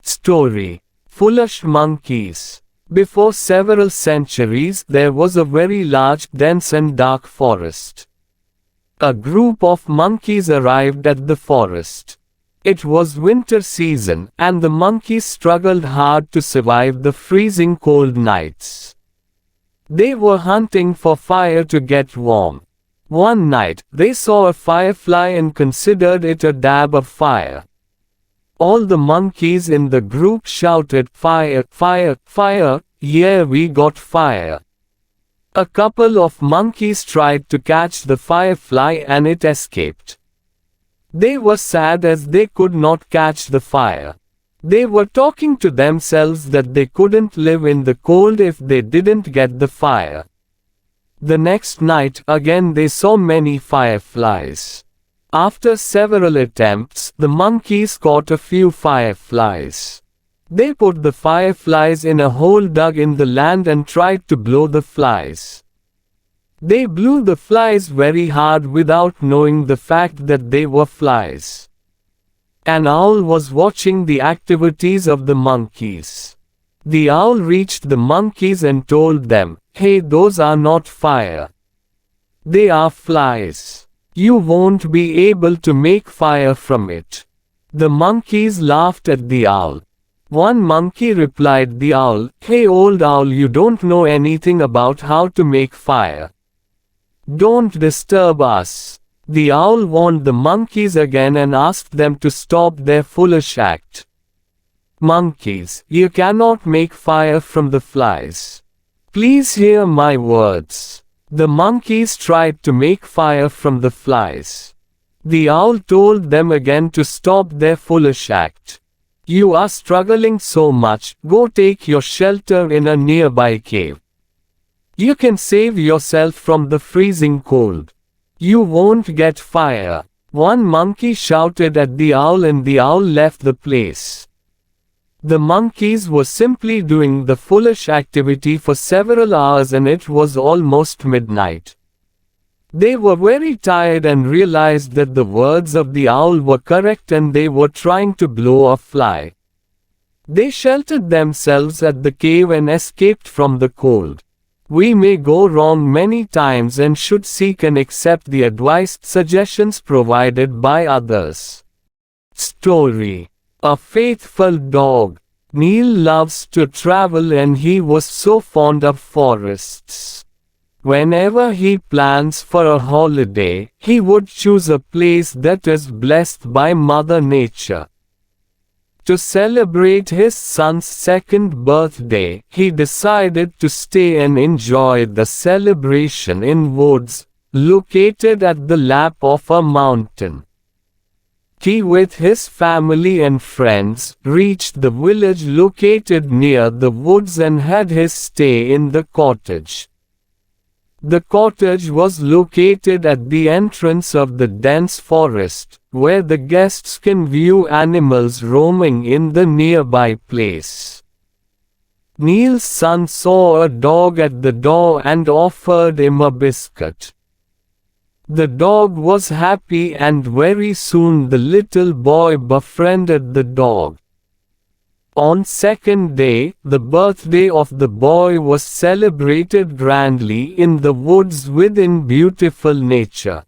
Story: Foolish Monkeys. Before several centuries there was a very large, dense and dark forest. A group of monkeys arrived at the forest. It was winter season, and the monkeys struggled hard to survive the freezing cold nights. They were hunting for fire to get warm. One night, they saw a firefly and considered it a dab of fire. All the monkeys in the group shouted, "Fire, fire, fire, yeah, we got fire." A couple of monkeys tried to catch the firefly and it escaped. They were sad as they could not catch the fire. They were talking to themselves that they couldn't live in the cold if they didn't get the fire. The next night, again they saw many fireflies. After several attempts, the monkeys caught a few fireflies. They put the fireflies in a hole dug in the land and tried to blow the flies. They blew the flies very hard without knowing the fact that they were flies. An owl was watching the activities of the monkeys. The owl reached the monkeys and told them, "Hey, those are not fire. They are flies. You won't be able to make fire from it." The monkeys laughed at the owl. One monkey replied the owl, "Hey old owl, you don't know anything about how to make fire. Don't disturb us." The owl warned the monkeys again and asked them to stop their foolish act. "Monkeys, you cannot make fire from the flies. Please hear my words." The monkeys tried to make fire from the flies. The owl told them again to stop their foolish act. "You are struggling so much, go take your shelter in a nearby cave. You can save yourself from the freezing cold. You won't get fire." One monkey shouted at the owl and the owl left the place. The monkeys were simply doing the foolish activity for several hours and it was almost midnight. They were very tired and realized that the words of the owl were correct and they were trying to blow a fly. They sheltered themselves at the cave and escaped from the cold. We may go wrong many times and should seek and accept the advice, suggestions provided by others. Story: A faithful dog. Neil loves to travel and he was so fond of forests. Whenever he plans for a holiday, he would choose a place that is blessed by Mother Nature. To celebrate his son's second birthday, he decided to stay and enjoy the celebration in woods, located at the lap of a mountain. He with his family and friends reached the village located near the woods and had his stay in the cottage. The cottage was located at the entrance of the dense forest, where the guests can view animals roaming in the nearby place. Neil's son saw a dog at the door and offered him a biscuit. The dog was happy and very soon the little boy befriended the dog. On second day, the birthday of the boy was celebrated grandly in the woods within beautiful nature.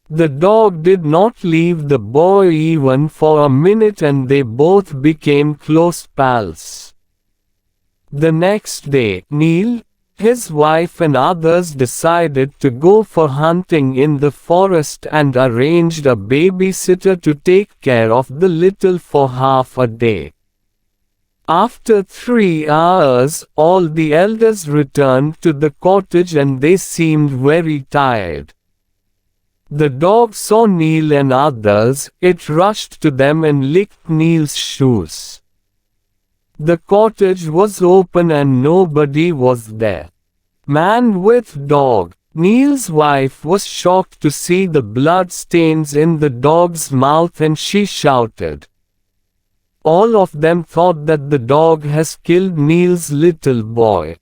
The dog did not leave the boy even for a minute and they both became close pals. The next day, Neil, his wife and others decided to go for hunting in the forest and arranged a babysitter to take care of the little for half a day. After 3 hours, all the elders returned to the cottage and they seemed very tired. The dog saw Neil and others, it rushed to them and licked Neil's shoes. The cottage was open and nobody was there. Man with dog. Neil's wife was shocked to see the blood stains in the dog's mouth and she shouted. All of them thought that the dog has killed Neil's little boy.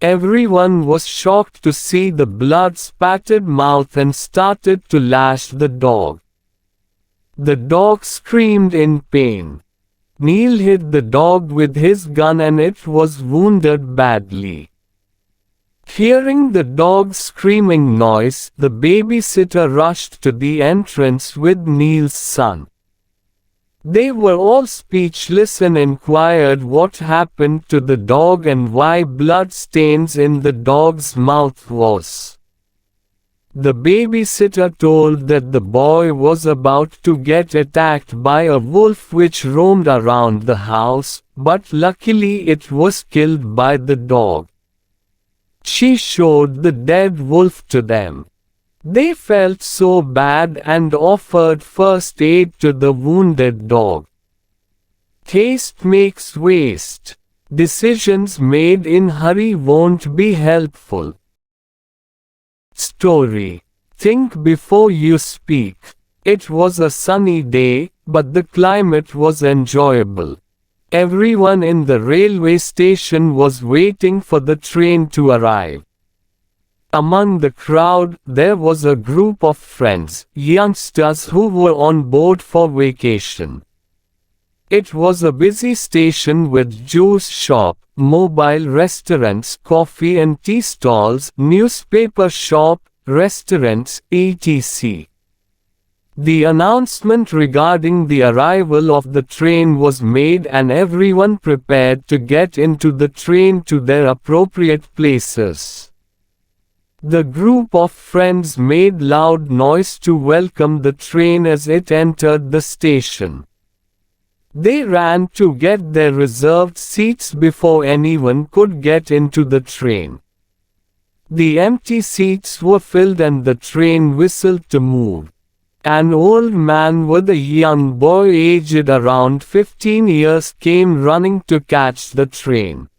Everyone was shocked to see the blood-spattered mouth and started to lash the dog. The dog screamed in pain. Neil hit the dog with his gun and it was wounded badly. Hearing the dog's screaming noise, the babysitter rushed to the entrance with Neil's son. They were all speechless and inquired what happened to the dog and why blood stains in the dog's mouth was. The babysitter told that the boy was about to get attacked by a wolf which roamed around the house, but luckily it was killed by the dog. She showed the dead wolf to them. They felt so bad and offered first aid to the wounded dog. Haste makes waste. Decisions made in hurry won't be helpful. Story. Think before you speak. It was a sunny day, but the climate was enjoyable. Everyone in the railway station was waiting for the train to arrive. Among the crowd, there was a group of friends, youngsters who were on board for vacation. It was a busy station with juice shop, mobile restaurants, coffee and tea stalls, newspaper shop, restaurants, etc. The announcement regarding the arrival of the train was made and everyone prepared to get into the train to their appropriate places. The group of friends made loud noise to welcome the train as it entered the station. They ran to get their reserved seats before anyone could get into the train. The empty seats were filled and the train whistled to move. An old man with a young boy aged around 15 years came running to catch the train.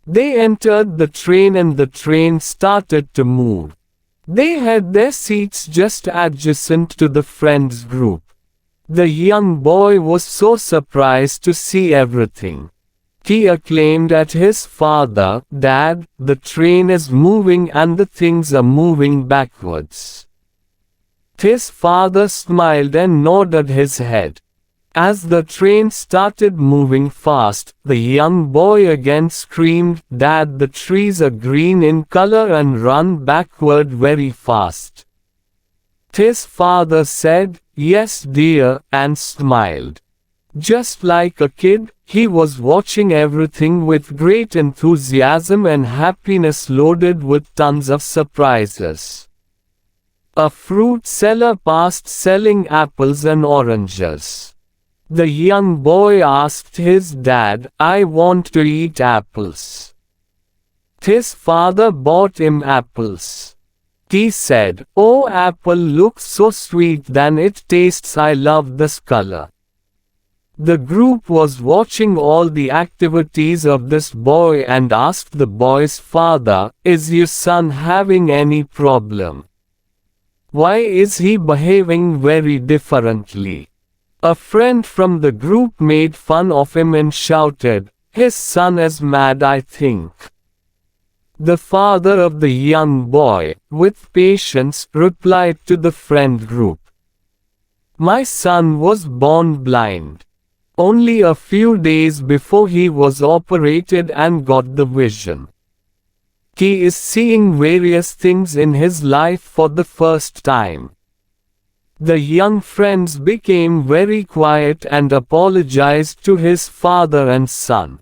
They entered the train and the train started to move. They had their seats just adjacent to the friends group. The young boy was so surprised to see everything. He acclaimed at his father, "Dad, the train is moving and the things are moving backwards." His father smiled and nodded his head. As the train started moving fast, the young boy again screamed, "Dad, the trees are green in color and run backward very fast." His father said, "Yes dear," and smiled. Just like a kid, he was watching everything with great enthusiasm and happiness loaded with tons of surprises. A fruit seller passed selling apples and oranges. The young boy asked his dad, "I want to eat apples." His father bought him apples. He said, "Oh, apple looks so sweet than it tastes. I love this color." The group was watching all the activities of this boy and asked the boy's father, "Is your son having any problem? Why is he behaving very differently?" A friend from the group made fun of him and shouted, "His son is mad, I think." The father of the young boy, with patience, replied to the friend group, "My son was born blind. Only a few days before he was operated and got the vision. He is seeing various things in his life for the first time." The young friends became very quiet and apologized to his father and son.